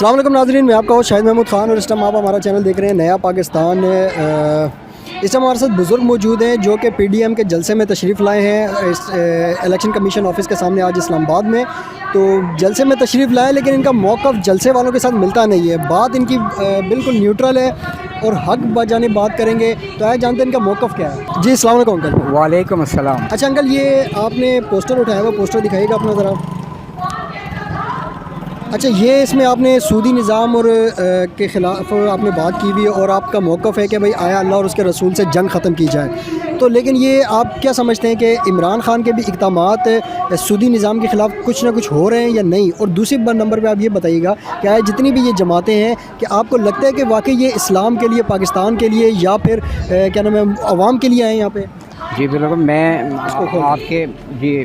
अस्सलाम वालेकुम नाज़रीन, मैं आपका होस्ट शाहिद महमूद ख़ान और इस टाइम आप हमारा चैनल देख रहे हैं नया पाकिस्तान। इस टाइम हमारे साथ बुज़ुर्ग मौजूद हैं जो कि PDM के जलसे में तशरीफ़ लाए हैं इस इलेक्शन कमीशन ऑफिस के सामने आज इस्लामाबाद में। तो जलसे में तशरीफ़ लाए लेकिन इनका मौक़िफ़ जलसे वालों के साथ मिलता नहीं है, बात इनकी बिल्कुल न्यूट्रल है और हक बजाने बात करेंगे। तो आए जानते हैं इनका मौक़िफ़ क्या है। जी अस्सलाम वालेकुम अंकल। वालेकुम अस्सलाम। अच्छा अंकल, ये आपने पोस्टर उठाया हुआ, पोस्टर दिखाइएगा अपना ज़रा। अच्छा, ये इसमें आपने सूदी निज़ाम और के ख़िलाफ़ आपने बात की हुई है और आपका मौक़िफ़ है कि भाई आया अल्लाह और उसके रसूल से जंग ख़त्म की जाए। तो लेकिन ये आप क्या समझते हैं कि इमरान ख़ान के भी इक़दामात सूदी निज़ाम के ख़िलाफ़ कुछ ना कुछ हो रहे हैं या नहीं? और दूसरी नंबर पे आप ये बताइएगा क्या है जितनी भी ये जमातें हैं कि आपको लगता है कि वाकई ये इस्लाम के लिए, पाकिस्तान के लिए या फिर क्या नाम है अवाम के लिए आए यहाँ पे? जी बिल्कुल, मैं आपके जी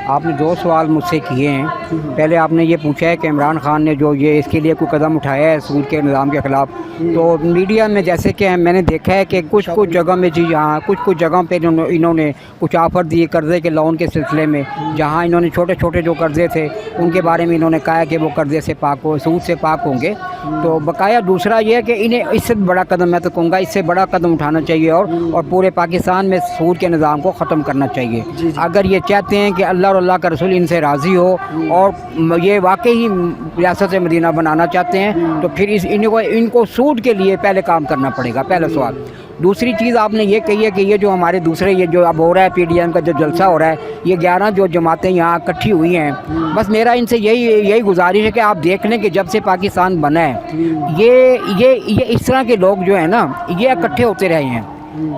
आपने दो सवाल मुझसे किए हैं। पहले आपने ये पूछा है कि इमरान ख़ान ने जो ये इसके लिए कोई कदम उठाया है सूद के निज़ाम के ख़िलाफ़। तो मीडिया में जैसे कि मैंने देखा है कि कुछ जगह में जी हाँ, कुछ जगह पे इन्होंने कुछ ऑफ़र दिए कर्ज़े के लोन के सिलसिले में, जहाँ इन्होंने छोटे छोटे जो कर्ज़े थे उनके बारे में इन्होंने कहा कि वो कर्ज़े से पाक हो, सूद से पाक होंगे। तो बकाया दूसरा ये है कि इन्हें इससे बड़ा कदम, मैं तो कहूँगा इससे बड़ा कदम उठाना चाहिए और पूरे पाकिस्तान में सूद के निज़ाम को ख़त्म करना चाहिए। अगर ये चाहते हैं कि अल्लाह और अल्लाह का रसूल इनसे राज़ी हो और ये वाकई ही रियासत मदीना बनाना चाहते हैं तो फिर इनको सूद के लिए पहले काम करना पड़ेगा, पहला सवाल। दूसरी चीज़ आपने ये कही है कि ये जो हमारे दूसरे ये जो अब हो रहा है PDM का जो जलसा हो रहा है, ये 11 जो जमातें यहाँ इकट्ठी हुई हैं, बस मेरा इनसे यही गुजारिश है कि आप देख लें कि जब से पाकिस्तान बना है ये इस तरह के लोग जो है ना ये इकट्ठे होते रहे हैं।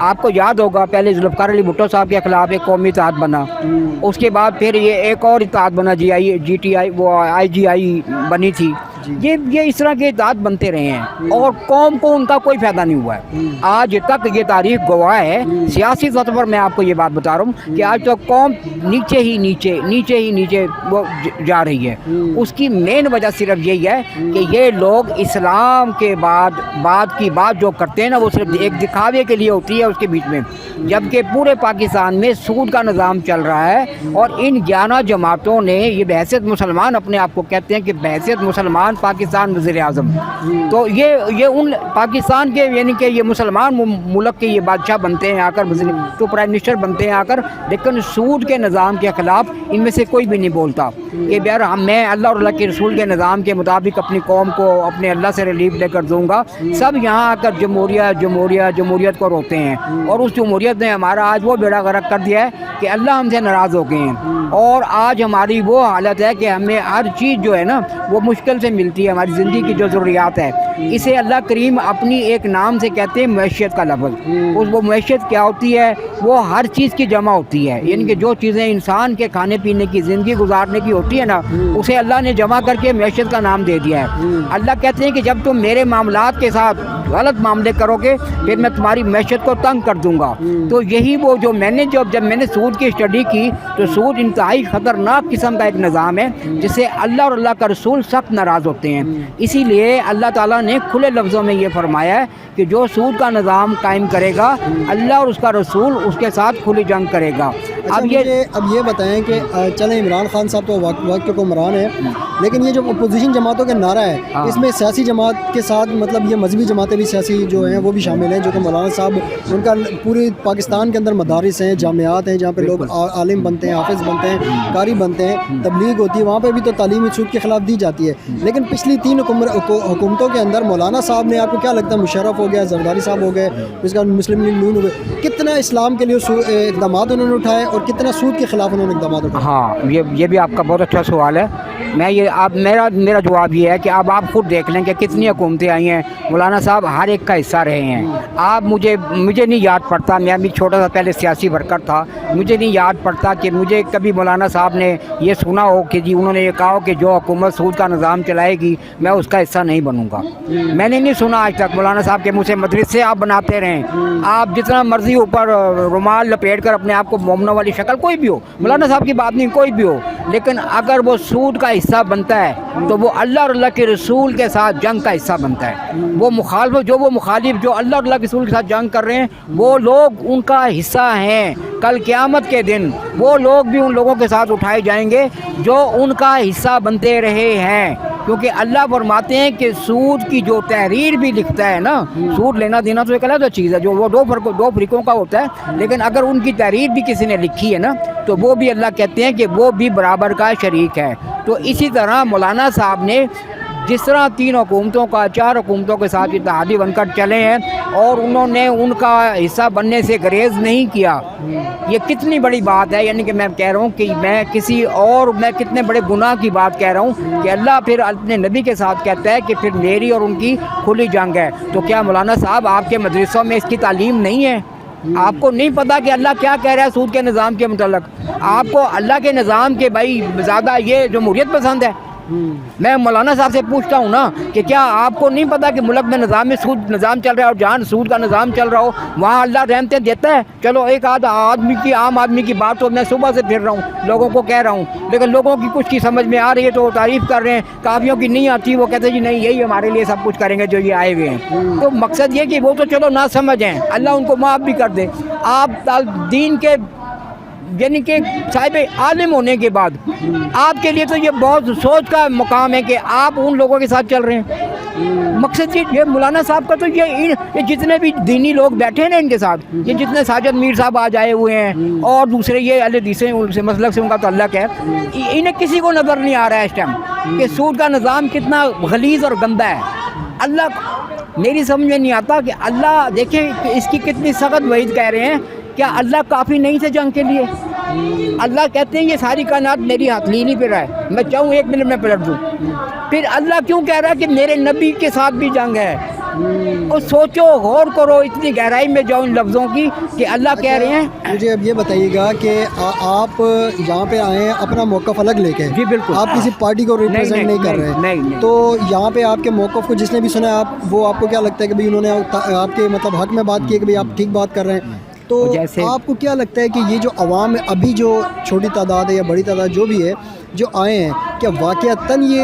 आपको याद होगा पहले जुल्फ़िकार अली भुट्टो साहब के ख़िलाफ़ एक कौमी इत्तेहाद बना, उसके बाद फिर ये एक और इत्तेहाद बना GTI वो IGI बनी थी। ये इस तरह के इत्तेहाद बनते रहे हैं और कौम को उनका कोई फ़ायदा नहीं हुआ है। आज तक ये तारीख गवाह है, सियासी सतह पर मैं आपको ये बात बता रहा हूँ कि आज तो कौम नीचे ही नीचे वो जा रही है। उसकी मेन वजह सिर्फ यही है कि ये लोग इस्लाम के बाद की बात जो करते हैं ना वो सिर्फ एक दिखावे के लिए होती है उसके बीच में, जबकि पूरे पाकिस्तान में सूद का निज़ाम चल रहा है। और इन 11 जमातों ने ये बहैसियत मुसलमान अपने आप को कहते हैं कि बहैसियत मुसलमान पाकिस्तान वज़ीर आज़म, तो ये उन पाकिस्तान के यानी कि ये मुसलमान मुल्क के ये बादशाह बनते हैं आकर, तो प्राइम मिनिस्टर बनते हैं आकर, लेकिन सूद के निज़ाम के ख़िलाफ़ इनमें से कोई भी नहीं बोलता कि यार मैं अल्लाह और अल्लाह के रसूल के निज़ाम के मुताबिक अपनी कौम को अपने अल्लाह से रिलीफ लेकर दूँगा। सब यहाँ आकर जमहूरियत को रोते हैं और उस जमहूरियत ने हमारा आज वो बेड़ा गर्क कर दिया है कि अल्लाह हमसे नाराज़ हो गए हैं और आज हमारी वो हालत है कि हमें हर चीज़ जो है ना वो मुश्किल से मिलती है। हमारी ज़िंदगी की जो ज़रूरियात है इसे अल्लाह करीम अपनी एक नाम से कहते हैं मैशियत का लफ्ज़। वो मैशियत क्या होती है? वो हर चीज़ की जमा होती है, यानी कि जो चीज़ें इंसान के खाने पीने की, ज़िंदगी गुजारने की होती है ना उसे अल्लाह ने जमा करके मैशियत का नाम दे दिया है। अल्लाह कहते हैं कि जब तुम मेरे मामलात के साथ गलत मामले करोगे फिर मैं तुम्हारी मैशियत को तंग कर दूँगा। तो यही वो जो मैंने जब मैंने सूद की स्टडी की तो सूद इंतहाई ख़तरनाक किस्म का एक निज़ाम है जिससे अल्लाह और अल्लाह का रसूल सख्त नाराज़ होते हैं। इसीलिए अल्लाह ताला ने खुले लफ्ज़ों में ये फरमाया है कि जो सूद का निज़ाम कायम करेगा अल्लाह और उसका रसूल उसके साथ खुली जंग करेगा। अच्छा, अब ये बताएं कि चलें इमरान ख़ान साहब तो वक्त के हुक्मरान है, लेकिन ये जो अपोजिशन जमातों का नारा है इसमें सियासी जमात के साथ मतलब ये मजहबी जमातें भी सियासी जो हैं वो भी शामिल हैं, जो कि मौलाना साहब उनका पूरे पाकिस्तान के अंदर मदारिस हैं, जामियात हैं जहाँ पे लोग आलिम बनते हैं, हाफिज़ बनते हैं, कारी बनते हैं, तबलीग होती है, वहाँ पे भी तो तालीम सूद के ख़िलाफ़ दी जाती है। लेकिन पिछली 3 हुकूमतों के अंदर मौलाना साहब ने, आपको क्या लगता है, मुशर्रफ हो गया, जरदारी साहब हो गए, उसका मुस्लिम लीग नून हो गए, कितना इस्लाम के लिए इक़दाम उन्होंने उठाए और कितना सूद के ख़िलाफ़ उन्होंने इक़दाम उठाए? हाँ, ये भी आपका बहुत अच्छा सवाल है। मैं ये आप मेरा जवाब ये है कि अब आप खुद देख लें कि कितनी हुकूमतें आई हैं, मौलाना साहब हर एक का हिस्सा रहे हैं। आप मुझे नहीं याद पड़ता, मैं भी छोटा सा पहले सियासी वर्कर था, मुझे नहीं याद पड़ता कि मुझे कभी मौलाना साहब ने ये सुना हो कि जी उन्होंने ये कहा कि जो हुकूमत सूद का निज़ाम चलाएगी मैं उसका हिस्सा नहीं बनूँगा। मैंने नहीं सुना आज तक मौलाना साहब के मुँह से। मदरसे आप बनाते रहें, आप जितना मर्जी ऊपर रुमाल लपेट कर अपने आप को मोमना वाली शक्ल, कोई भी हो, मौलाना साहब की बात नहीं, कोई भी हो, लेकिन अगर वो सूद का हिस्सा बनता है तो वो अल्लाह और अल्लाह के रसूल के साथ जंग का हिस्सा बनता है। वो मुखालिफ जो अल्लाह और अल्लाह के रसूल के साथ जंग कर रहे हैं वो लोग उनका हिस्सा हैं। कल क़यामत के दिन वो लोग भी उन लोगों के साथ उठाए जाएंगे जो उनका हिस्सा बनते रहे हैं। کیونکہ اللہ فرماتے ہیں کہ سود کی جو تحریر بھی لکھتا ہے نا، سود لینا دینا تو ایک علیحدہ چیز ہے جو وہ دو فریقوں کا ہوتا ہے، لیکن اگر ان کی تحریر بھی کسی نے لکھی ہے نا تو وہ بھی اللہ کہتے ہیں کہ وہ بھی برابر کا شریک ہے۔ تو اسی طرح مولانا صاحب نے جس طرح 3 حکومتوں کا 4 حکومتوں کے ساتھ اتحادی بن کر چلے ہیں اور انہوں نے ان کا حصہ بننے سے گریز نہیں کیا، یہ کتنی بڑی بات ہے۔ یعنی کہ میں کہہ رہا ہوں کہ میں کتنے بڑے گناہ کی بات کہہ رہا ہوں کہ اللہ پھر اپنے نبی کے ساتھ کہتا ہے کہ پھر میری اور ان کی کھلی جنگ ہے۔ تو کیا مولانا صاحب آپ کے مدرسوں میں اس کی تعلیم نہیں ہے؟ آپ کو نہیں پتا کہ اللہ کیا کہہ رہا ہے سود کے نظام کے متعلق؟ آپ کو اللہ کے نظام کے بھائی زیادہ یہ جمہوریت پسند ہے؟ میں مولانا صاحب سے پوچھتا ہوں نا کہ کیا آپ کو نہیں پتا کہ ملک میں سود نظام چل رہا ہے، اور جہاں سود کا نظام چل رہا ہو وہاں اللہ رحمتیں دیتا ہے؟ چلو ایک آدھ عام آدمی کی بات تو میں صبح سے پھر رہا ہوں، لوگوں کو کہہ رہا ہوں، لیکن لوگوں کی کچھ کی سمجھ میں آ رہی ہے تو وہ تعریف کر رہے ہیں، کافیوں کی نہیں آتی وہ کہتے ہیں جی نہیں یہی ہمارے لیے سب کچھ کریں گے جو یہ آئے ہوئے ہیں۔ تو مقصد یہ کہ وہ تو چلو نہ سمجھ ہیں، اللہ ان کو معاف بھی کر دے۔ آپ دین کے یعنی کہ صاحب عالم ہونے کے بعد آپ کے لیے تو یہ بہت سوچ کا مقام ہے کہ آپ ان لوگوں کے ساتھ چل رہے ہیں۔ مقصد یہ مولانا صاحب کا تو یہ جتنے بھی دینی لوگ بیٹھے ہیں نا ان کے ساتھ، یہ جتنے ساجد میر صاحب آج آئے ہوئے ہیں اور دوسرے یہ اہل حدیث سے مسلک سے ان کا تعلق ہے، انہیں کسی کو نظر نہیں آ رہا ہے اس ٹائم کہ سود کا نظام کتنا غلیظ اور گندا ہے۔ اللہ میری سمجھ میں نہیں آتا کہ اللہ دیکھیں اس کی کتنی سخت وعید کہہ رہے ہیں۔ کیا اللہ کافی نہیں تھے جنگ کے لیے؟ اللہ کہتے ہیں یہ ساری کائنات میری ہتھیلی پہ ہے، میں چاہوں 1 منٹ میں پلٹ دوں۔ پھر اللہ کیوں کہہ رہا ہے کہ میرے نبی کے ساتھ بھی جنگ ہے؟ اور سوچو، غور کرو، اتنی گہرائی میں جاؤ ان لفظوں کی کہ اللہ کہہ رہے ہیں۔ مجھے اب یہ بتائیے گا کہ آپ یہاں پہ آئے ہیں اپنا موقف الگ لے کے، جی بالکل، آپ کسی پارٹی کو ریپرزینٹ نہیں کر رہے، تو یہاں پہ آپ کے موقف کو جس نے بھی سنا آپ کو کیا لگتا ہے کہ انہوں نے آپ کے مطلب حق میں بات کی کہ آپ ٹھیک بات کر رہے ہیں؟ تو آپ کو کیا لگتا ہے کہ یہ جو عوام ابھی جو چھوٹی تعداد ہے یا بڑی تعداد جو بھی ہے جو آئے ہیں، کیا واقعتاً یہ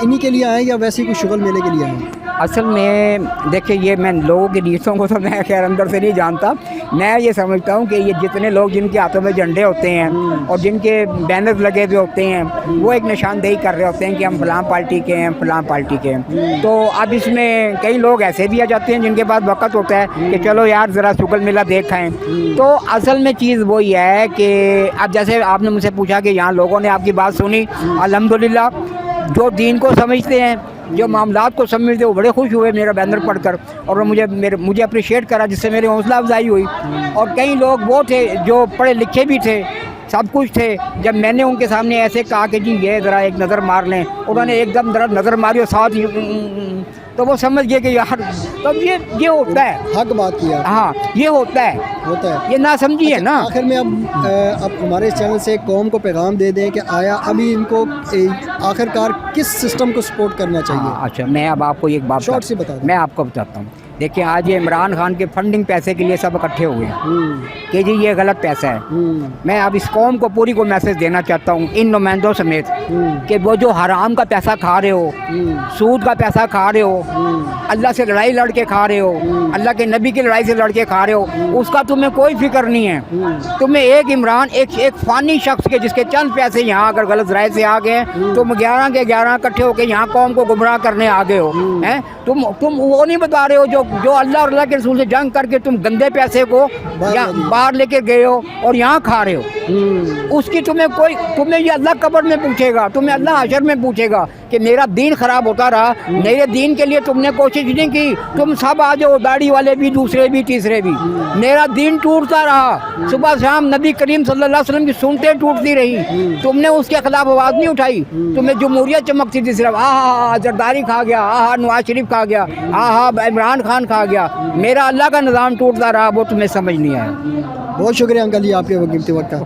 انہی کے لیے آئے یا ویسے کوئی شغل میلے کے لیے آئے ہیں؟ اصل میں دیکھیں یہ میں لوگوں کی ریسوں کو تو میں خیر اندر سے نہیں جانتا، میں یہ سمجھتا ہوں کہ یہ جتنے لوگ جن کے ہاتھوں میں جھنڈے ہوتے ہیں اور جن کے بینر لگے ہوئے ہوتے ہیں وہ ایک نشاندہی کر رہے ہوتے ہیں کہ ہم فلاں پارٹی کے ہیں فلاں پارٹی کے ہیں۔ تو اب اس میں کئی لوگ ایسے بھی آ جاتے ہیں جن کے پاس وقت ہوتا ہے کہ چلو یار ذرا شغل میلہ دیکھ آئیں۔ تو اصل میں چیز وہی ہے کہ اب جیسے آپ نے مجھ سے پوچھا کہ یہاں لوگوں نے آپ کی بات سنی، الحمدللہ جو دین کو سمجھتے ہیں جو معاملات کو سمجھتے وہ بڑے خوش ہوئے میرا بینر پڑھ کر، اور مجھے اپریشیٹ کرا جس سے میری حوصلہ افزائی ہوئی۔ اور کئی لوگ وہ تھے جو پڑھے لکھے بھی تھے، سب کچھ تھے، جب میں نے ان کے سامنے ایسے کہا کہ جی یہ ذرا ایک نظر مار لیں، انہوں نے ایک دم ذرا نظر ماری اور ساتھ ہی تو وہ سمجھ گئے کہ یار تو یہ ہوتا ہے، حق بات کیا، ہاں یہ ہوتا ہے، یہ نہ سمجھی ہے نا۔ آخر میں اب ہمارے اس چینل سے قوم کو پیغام دے دیں کہ آیا ابھی ان کو آخر کار کس سسٹم کو سپورٹ کرنا چاہیے؟ اچھا میں اب آپ کو ایک بات شارٹ سے بتا دیں، میں آپ کو بتاتا ہوں۔ دیکھیں آج یہ عمران خان کے فنڈنگ پیسے کے لیے سب اکٹھے ہوئے ہیں کہ جی یہ غلط پیسہ ہے۔ میں اب اس قوم کو پوری کو میسج دینا چاہتا ہوں ان نمائندوں سمیت کہ وہ جو حرام کا پیسہ کھا رہے ہو، سود کا پیسہ کھا رہے ہو، اللہ سے لڑائی لڑ کے کھا رہے ہو، اللہ کے نبی کی لڑائی سے لڑ کے کھا رہے ہو، اس کا تمہیں کوئی فکر نہیں ہے۔ تمہیں ایک عمران ایک فانی شخص کے جس کے چند پیسے یہاں اگر غلط رائے سے آ گئے، تم 11 کے 11 اکٹھے ہو کے یہاں قوم کو گمراہ کرنے آ گئے ہو۔ تم وہ نہیں بتا رہے ہو جو اللہ اور اللہ کے رسول سے جنگ کر کے تم گندے پیسے کو باہر لے کے گئے ہو اور یہاں کھا رہے ہو، اس کی تمہیں یہ اللہ قبر میں پوچھے گا، تمہیں اللہ حشر میں پوچھے گا کہ میرا دین خراب ہوتا رہا، میرے دین کے لیے تم نے کوشش نہیں کی، تم سب آ جاؤ، داڑھی والے بھی، دوسرے بھی، تیسرے بھی، میرا دین ٹوٹتا رہا، صبح شام نبی کریم صلی اللہ علیہ وسلم کی سنتیں ٹوٹتی رہی، تم نے اس کے خلاف آواز نہیں اٹھائی، تمہیں جمہوریت چمکتی تھی صرف زرداری کھا گیا، نواز شریف کھا گیا، عمران خان کھا گیا، میرا اللہ کا نظام ٹوٹتا رہا، وہ تمہیں سمجھ نہیں آیا۔ بہت شکریہ انکل جی آپ کے قیمتی وقت کا۔